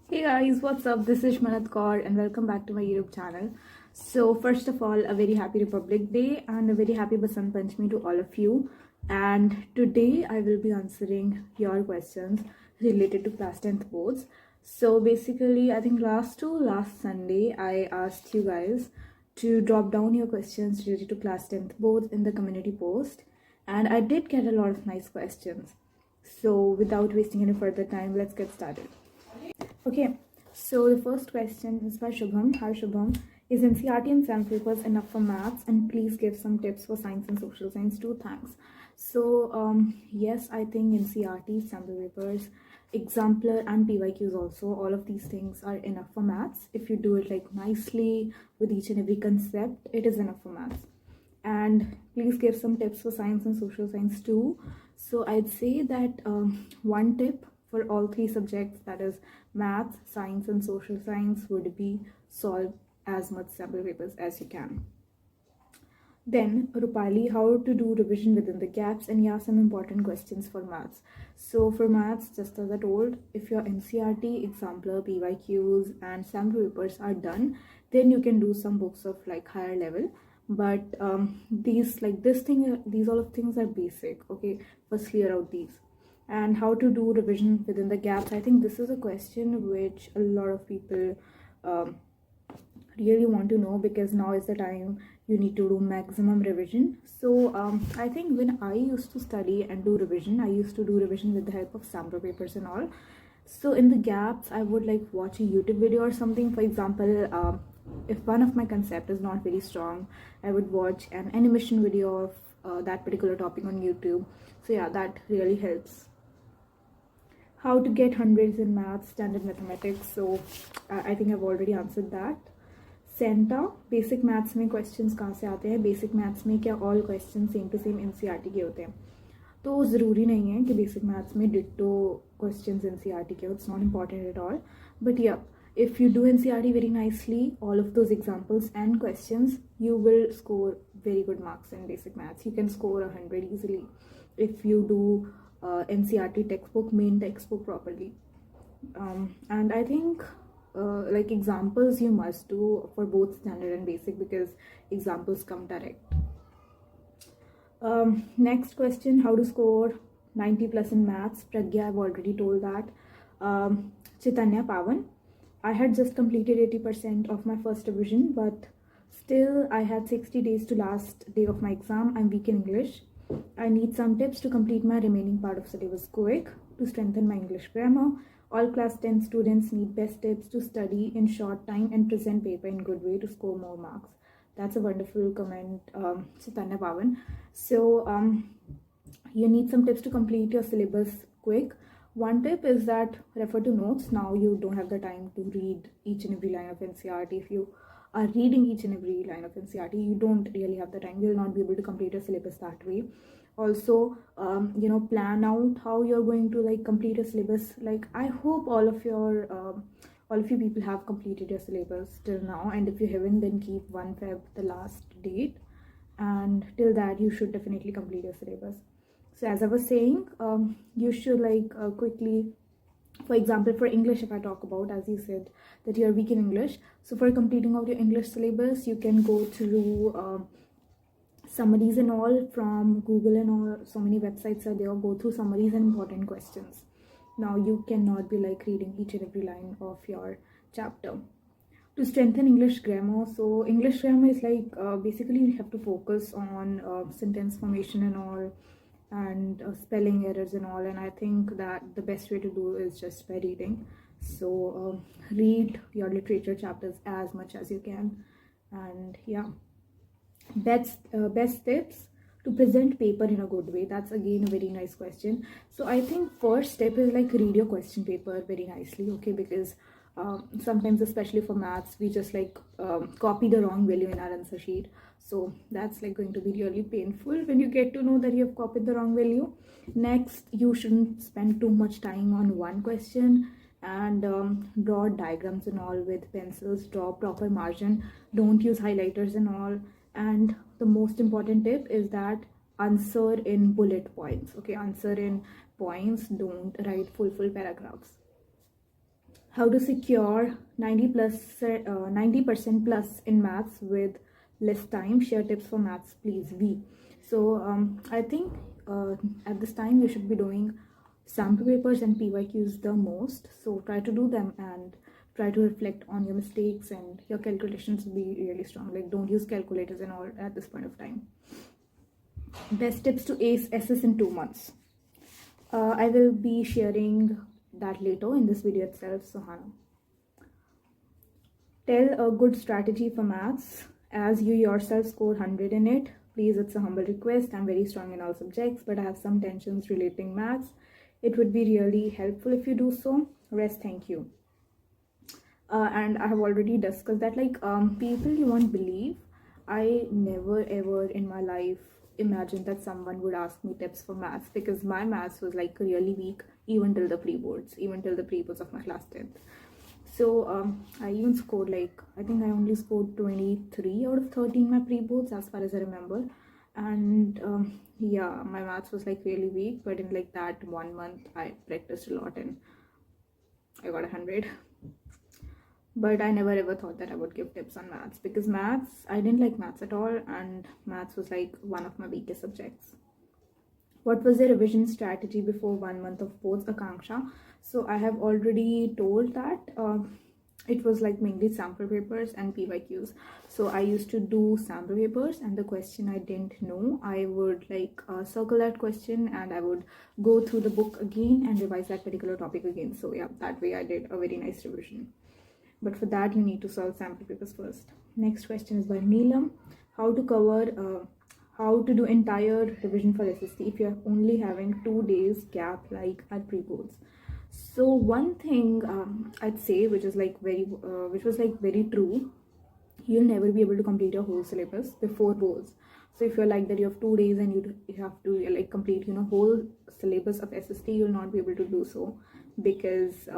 Hey guys, what's up? This is Manat Kaur and welcome back to my YouTube channel. So first of all, a very happy Republic Day and a very happy Basant Panchami to all of you. And today I will be answering your questions related to class 10th boards. So basically, I think last Sunday, I asked you guys to drop down your questions related to class 10th boards in the community post. And I did get a lot of nice questions. So without wasting any further time, let's get started. Okay, so the first question is by Shubham. Hi Shubham. Is NCRT and SAM papers enough for maths? And please give some tips for science and social science too. Thanks. So, yes, I think NCRT, sample papers, exemplar, and PYQs also, all of these things are enough for maths. If you do it like nicely with each and every concept, it is enough for maths. And please give some tips for science and social science too. So I'd say that one tip for all three subjects, that is maths, science and social science, would be solve as much sample papers as you can. Then Rupali, how to do revision within the gaps, and yeah, some important questions for maths. So for maths, just as I told, if your NCRT, exemplar, PYQs and sample papers are done, then you can do some books of like higher level. But these all of things are basic. Okay, first clear out these. And how to do revision within the gaps, I think this is a question which a lot of people really want to know, because now is the time you need to do maximum revision. So I think when I used to study and do revision, I used to do revision with the help of sample papers and all. So in the gaps, I would like watch a YouTube video or something. For example, if one of my concept is not very strong, I would watch an animation video of that particular topic on YouTube. So yeah, that really helps. How to get hundreds in maths, standard mathematics. So I think I've already answered that. सेंटा, basic maths में questions कहाँ से आते हैं? Basic maths में क्या all question same to same NCERT के होते हैं? तो ज़रूरी नहीं है कि बेसिक मैथ्स में डिट्टो क्वेश्चंस एनसीईआरटी के हो. It's not important at all. But yeah, if you do NCERT very nicely, all of those examples and questions, you will score very good marks in basic maths. You can score 100 easily if you do NCERT textbook, main textbook properly. And I think like examples you must do for both standard and basic, because examples come direct. Next question, how to score 90 plus in maths? Pragya, I've already told that. Chaitanya Pavan, I had just completed 80% of my first revision, but still I had 60 days to last day of my exam. I'm weak in English. I need some tips to complete my remaining part of syllabus quick, to strengthen my English grammar. All class 10 students need best tips to study in short time and present paper in good way to score more marks. That's a wonderful comment, Chaitanya Pavan. So you need some tips to complete your syllabus quick. One tip is that refer to notes. Now you don't have the time to read each and every line of NCERT. If you are reading each and every line of NCERT, you don't really have the time. You will not be able to complete your syllabus that way. Also, plan out how you're going to like complete a syllabus. Like, I hope all of you people have completed your syllabus till now, and if you haven't, then keep 1 Feb the last date, and till that you should definitely complete your syllabus. So as I was saying, you should quickly, for example, for English, if I talk about, as you said that you're weak in English, so for completing of your English syllabus, you can go through summaries and all from Google and all. So many websites are there. Go through summaries and important questions. Now you cannot be like reading each and every line of your chapter. To strengthen English grammar, so English grammar is like basically you have to focus on sentence formation and all, and spelling errors and all. And I think that the best way to do is just by reading. So read your literature chapters as much as you can. And yeah, best tips to present paper in a good way. That's again a very nice question. So I think first step is like read your question paper very nicely, okay? Because sometimes, especially for maths, we just copy the wrong value in our answer sheet. So that's like going to be really painful when you get to know that you have copied the wrong value. Next, you shouldn't spend too much time on one question, and draw diagrams and all with pencils. Draw proper margin. Don't use highlighters and all. And the most important tip is that answer in bullet points. Okay, answer in points. Don't write full paragraphs. how to secure 90% plus in maths with less time. Share tips for maths, please. So I think at this time you should be doing sample papers and PYQs the most. So try to do them and try to reflect on your mistakes, and your calculations will be really strong. Like, don't use calculators and all at this point of time. Best tips to ace SS in 2 months. I will be sharing that later in this video itself. So Hannah, tell a good strategy for maths as you yourself score 100 in it. Please, it's a humble request. I'm very strong in all subjects, but I have some tensions relating maths. It would be really helpful if you do so. Rest, thank you. And I have already discussed that, like, people, you won't believe, I never ever in my life imagined that someone would ask me tips for maths, because my maths was like really weak even till the pre-boards, even till the pre-boards of my class 10th. So I even scored, like, I think I only scored 23 out of 30 in my pre-boards as far as I remember. And yeah, my maths was like really weak, but in like that 1 month I practiced a lot and I got 100. But I never ever thought that I would give tips on maths, because maths, I didn't like maths at all, and maths was like one of my weakest subjects. What was the revision strategy before 1 month of boards, Akanksha? So I have already told that it was like mainly sample papers and PYQs. So I used to do sample papers, and the question I didn't know, I would like circle that question and I would go through the book again and revise that particular topic again. So yeah, that way I did a very nice revision. But for that you need to solve sample papers first. Next question is by Neelam. How to do entire revision for SST if you're only having 2 days gap like at pre-boards. So one thing I'd say, which was like very true, you'll never be able to complete your whole syllabus before boards. So if you're like that, you have 2 days and you have to like complete whole syllabus of SST, you'll not be able to do so, because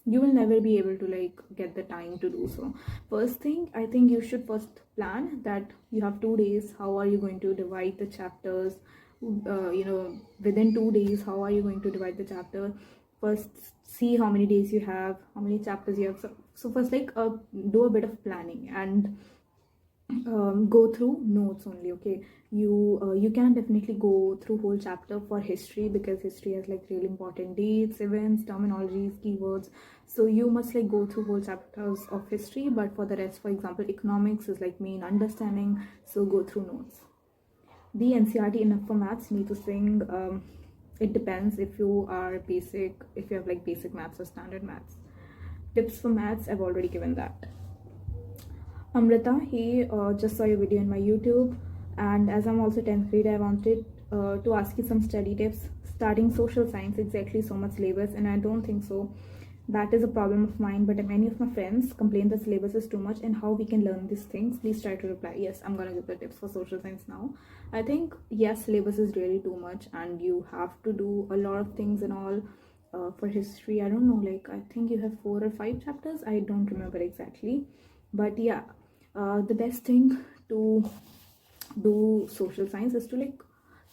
you will never be able to like get the time to do so. First thing, I think you should first plan that you have 2 days. How are you going to divide the chapters? Within 2 days, how are you going to divide the chapter? First, see how many days you have, how many chapters you have. So first, like, do a bit of planning and go through notes only. Okay, you can definitely go through whole chapter for history, because history has like really important dates, events, terminologies, keywords. So you must like go through whole chapters of history. But for the rest, for example, economics is like main understanding, so go through notes. The NCRT enough for maths? Need to sing. It depends if you have like basic maths or standard maths. Tips for maths, I've already given that. Amrita, he just saw your video in my YouTube, and as I'm also 10th grade, I wanted to ask you some study tips. Starting social science, exactly, so much syllabus, and I don't think so that is a problem of mine, but many of my friends complain the syllabus is too much and how we can learn these things. Please try to reply. Yes, I'm gonna give the tips for social science now. I think, yes, syllabus is really too much and you have to do a lot of things and all. For history, I don't know, like, I think you have 4 or 5 chapters, I don't remember exactly. But yeah, the best thing to do social science is to like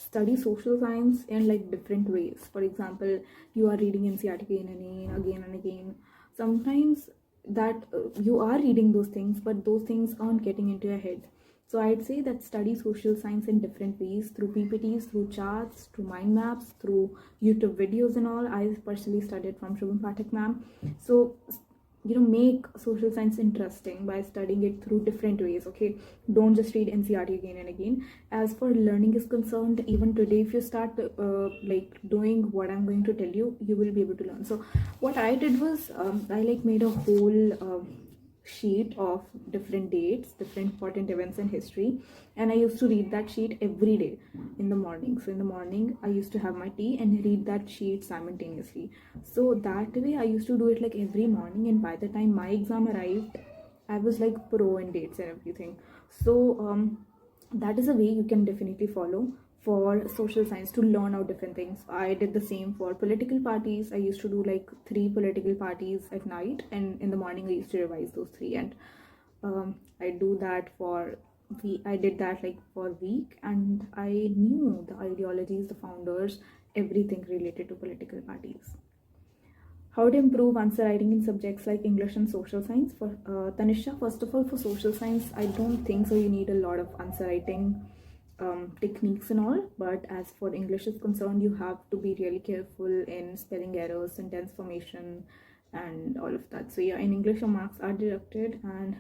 study social science in like different ways. For example, you are reading NCERT again and again. Sometimes that you are reading those things, but those things aren't getting into your head. So I'd say that study social science in different ways, through PPTs, through charts, through mind maps, through YouTube videos and all. I personally studied from Shubham Pathak ma'am. So make social science interesting by studying it through different ways. Okay, don't just read NCERT again and again. As for learning is concerned, even today, if you start like doing what I'm going to tell you, you will be able to learn. So what I did was, I like made a whole sheet of different dates, different important events in history, and I used to read that sheet every day in the morning. So in the morning, I used to have my tea and read that sheet simultaneously. So that way, I used to do it like every morning, and by the time my exam arrived, I was like pro in dates and everything. So that is a way you can definitely follow for social science to learn out different things. I did the same for political parties. I used to do like 3 political parties at night, and in the morning I used to revise those 3. And I do that I did that like for a week, and I knew the ideologies, the founders, everything related to political parties. How to improve answer writing in subjects like English and social science. For Tanisha, first of all, for social science, I don't think so you need a lot of answer writing techniques and all, but as for English is concerned, you have to be really careful in spelling errors, sentence formation, and all of that. So yeah, in English your marks are deducted, and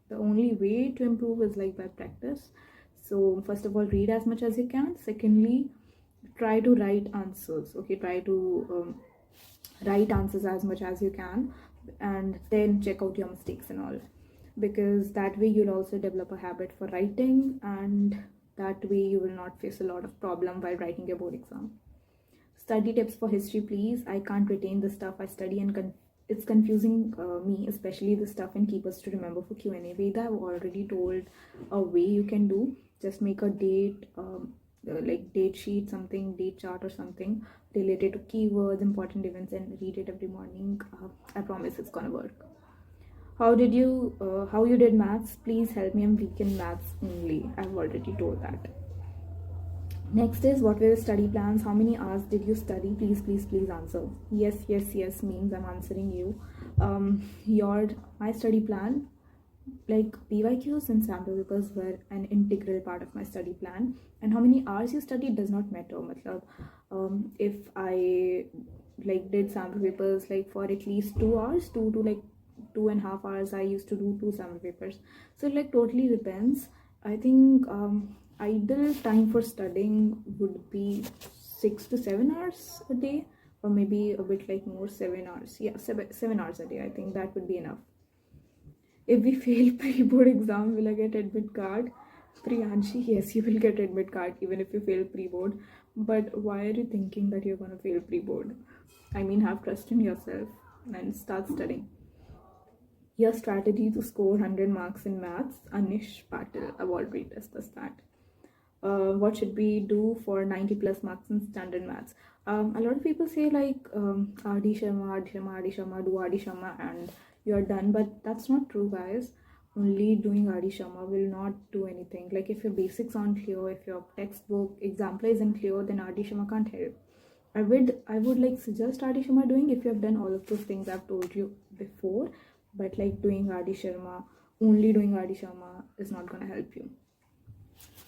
the only way to improve is like by practice. So first of all, read as much as you can. Secondly, try to write answers. Okay, try to write answers as much as you can, and then check out your mistakes and all, because that way you'll also develop a habit for writing, and that way you will not face a lot of problem while writing your board exam. Study tips for history, please. I can't retain the stuff I study, and it's confusing me, especially the stuff in keepers to remember for Q&A. Veda, I've already told a way you can do. Just make a date, like date sheet, something, date chart or something related to keywords, important events, and read it every morning. I promise it's gonna work. How you did maths? Please help me. I'm weak in maths only. I've already told that. Next is, what were your study plans? How many hours did you study? Please answer. Yes means I'm answering you. My study plan, like PYQs and sample papers were an integral part of my study plan, and how many hours you studied does not matter. Matlab, if I like did sample papers like for at least 2 hours, 2 to 2.5 hours, I used to do 2 sample papers. So it like totally depends. I think ideal time for studying would be 6 to 7 hours a day, or maybe a bit like more, 7 hours. Yeah, 7 hours a day. I think that would be enough. If we fail pre-board exam, will I get admit card? Priyanshi, yes, you will get admit card even if you fail pre-board. But why are you thinking that you're gonna fail pre-board? I mean, have trust in yourself and start studying. Your strategy to score 100 marks in maths, Anish Patil. I've already discussed that. What should we do for 90 plus marks in standard maths? A lot of people say like RD Sharma, do RD Sharma and you're done, but that's not true, guys. Only doing RD Sharma will not do anything. Like if your basics aren't clear, if your textbook example isn't clear, then RD Sharma can't help. I would like suggest RD Sharma doing if you have done all of those things I've told you before, but like doing RD Sharma, only doing RD Sharma is not gonna help you.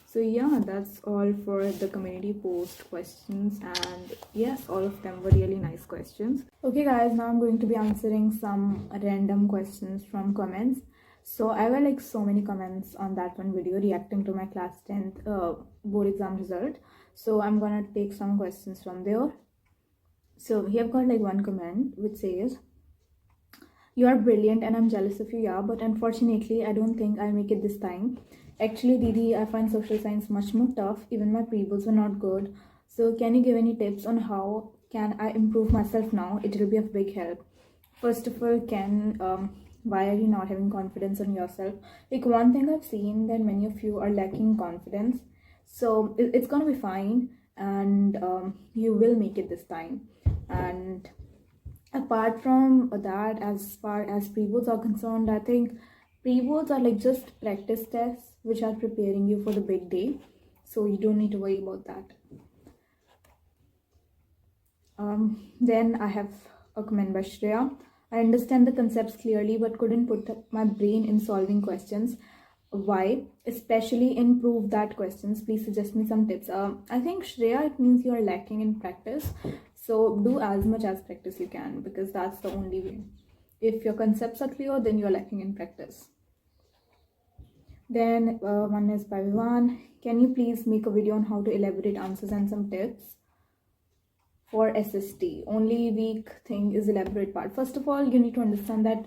So yeah, that's all for the community post questions, and yes, all of them were really nice questions. Okay guys, now I'm going to be answering some random questions from comments. So I have like so many comments on that one video reacting to my class 10th board exam result. So I'm gonna take some questions from there. So we have got like one comment which says, "You are brilliant and I'm jealous of you, yeah, but unfortunately I don't think I'll make it this time. Actually, Didi, I find social science much more tough. Even my pre-boards were not good. So can you give any tips on how can I improve myself now? It will be of big help." First of all, why are you not having confidence in yourself? Like one thing I've seen that many of you are lacking confidence. So it's gonna be fine, and you will make it this time. And apart from that, as far as pre-boards are concerned, I think pre-boards are like just practice tests which are preparing you for the big day, so you don't need to worry about that. Then I have a comment by Shreya. I understand the concepts clearly but couldn't put my brain in solving questions. Why? Especially in prove that questions. Please suggest me some tips. I think Shreya, it means you are lacking in practice. So do as much as practice you can, because that's the only way. If your concepts are clear, then you're lacking in practice. Then one is by Vivan. Can you please make a video on how to elaborate answers and some tips for SST? Only weak thing is elaborate part. First of all, you need to understand that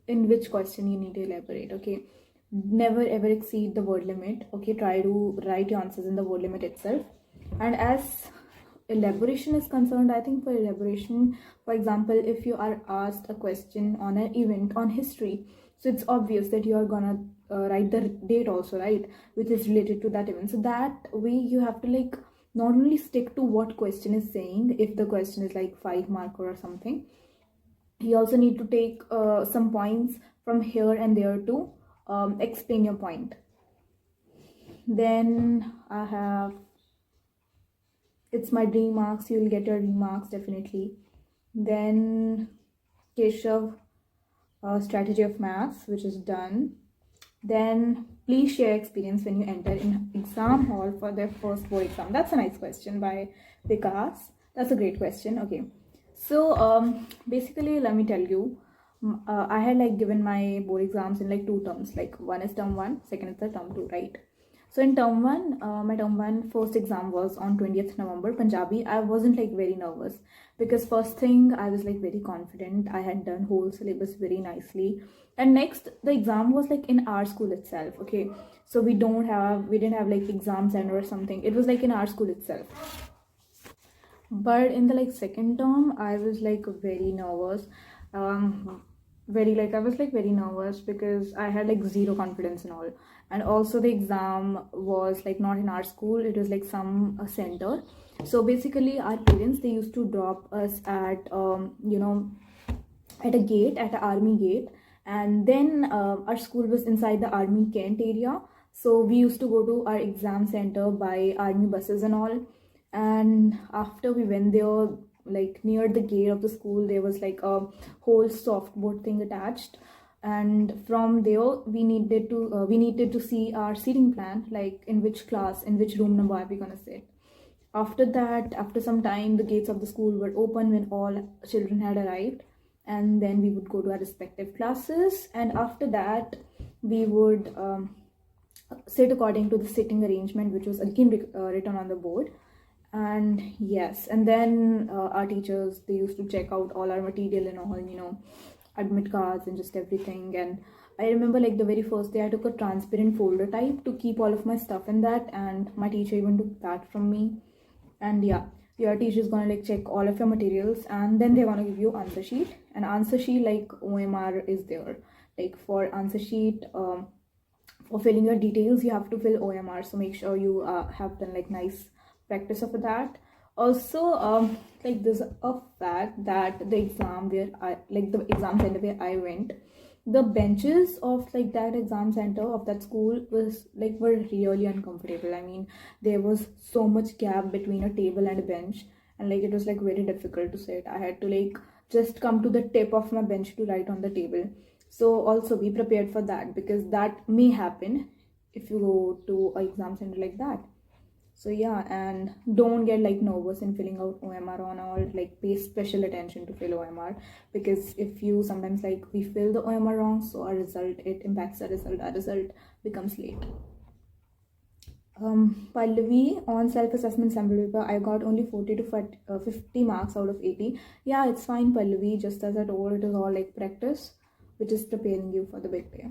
in which question you need to elaborate. Okay, never ever exceed the word limit. Okay, try to write your answers in the word limit itself. And as elaboration is concerned, I think for elaboration, for example, if you are asked a question on an event on history, so it's obvious that you are gonna write the date also, right, which is related to that event. So that way you have to like not only stick to what question is saying, if the question is like 5 marker or something, you also need to take some points from here and there to explain your point. Then I have, it's my dream marks, you will get your remarks definitely. Then Keshav, strategy of maths, which is done. Then please share experience when you enter in exam hall for their first board exam. That's a nice question by Vikas. That's a great question. Okay, so basically, let me tell you, I had like given my board exams in like two terms. Like one is term one, second is the term two, right? So in term one, my term one first exam was on 20th November, Punjabi. I wasn't like very nervous because first thing I was like very confident. I had done whole syllabus very nicely. And next, the exam was like in our school itself. Okay, so we didn't have like exam center or something. It was like in our school itself. But in the like second term, I was like very nervous. Very like I was like very nervous because I had like zero confidence and all. And also the exam was like not in our school, it was like some center. So basically our parents, they used to drop us at at a gate, at an army gate. And then our school was inside the army Kent area, so we used to go to our exam center by army buses and all. And after we went there, like near the gate of the school, there was like a whole softboard thing attached. And from there we needed to see our seating plan, like in which class, in which room number are we gonna sit. After that, after some time, the gates of the school were open when all children had arrived, and then we would go to our respective classes. And after that, we would sit according to the sitting arrangement, which was again written on the board. And yes, and then our teachers, they used to check out all our material and all, admit cards and just everything. And I remember like the very first day I took a transparent folder type to keep all of my stuff in that, and my teacher even took that from me. And yeah, your teacher is gonna like check all of your materials, and then they're gonna give you answer sheet. And answer sheet, like OMR is there, like for answer sheet, for filling your details you have to fill OMR, so make sure you have done like nice practice of that. Also, like there's a fact that the exam where I like the exam center where I went, the benches of like that exam center of that school was like were really uncomfortable. I mean, there was so much gap between a table and a bench, and like it was like very difficult to sit. I had to like just come to the tip of my bench to write on the table. So also be prepared for that, because that may happen if you go to a exam center like that. So yeah, and don't get like nervous in filling out OMR on all, like pay special attention to fill OMR, because if you sometimes like we fill the OMR wrong, so our result, it impacts our result becomes late. Pallavi, on self-assessment sample paper, I got only 40 to 50 marks out of 80. Yeah, it's fine, Pallavi. Just as I told, it is all like practice, which is preparing you for the big day.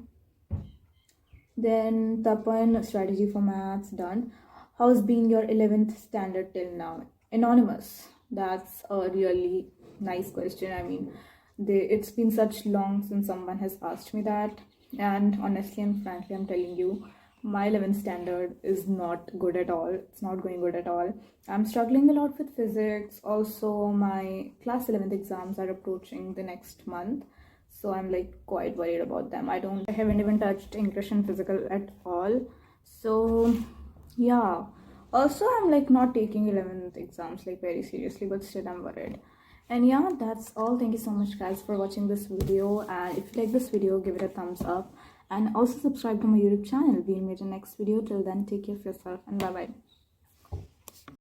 Then Tapan, strategy for maths, done. How's been your 11th standard till now? Anonymous. That's a really nice question. I mean, it's been such long since someone has asked me that. And honestly and frankly, I'm telling you, my 11th standard is not good at all. It's not going good at all. I'm struggling a lot with physics. Also, my class 11th exams are approaching the next month. So I'm like quite worried about them. I haven't even touched English and physical at all. So yeah, also I'm like not taking 11th exams like very seriously, but still I'm worried. And yeah, that's all. Thank you so much guys for watching this video, and if you like this video, give it a thumbs up, and also subscribe to my YouTube channel. We'll meet in the next video. Till then, take care of yourself and bye bye.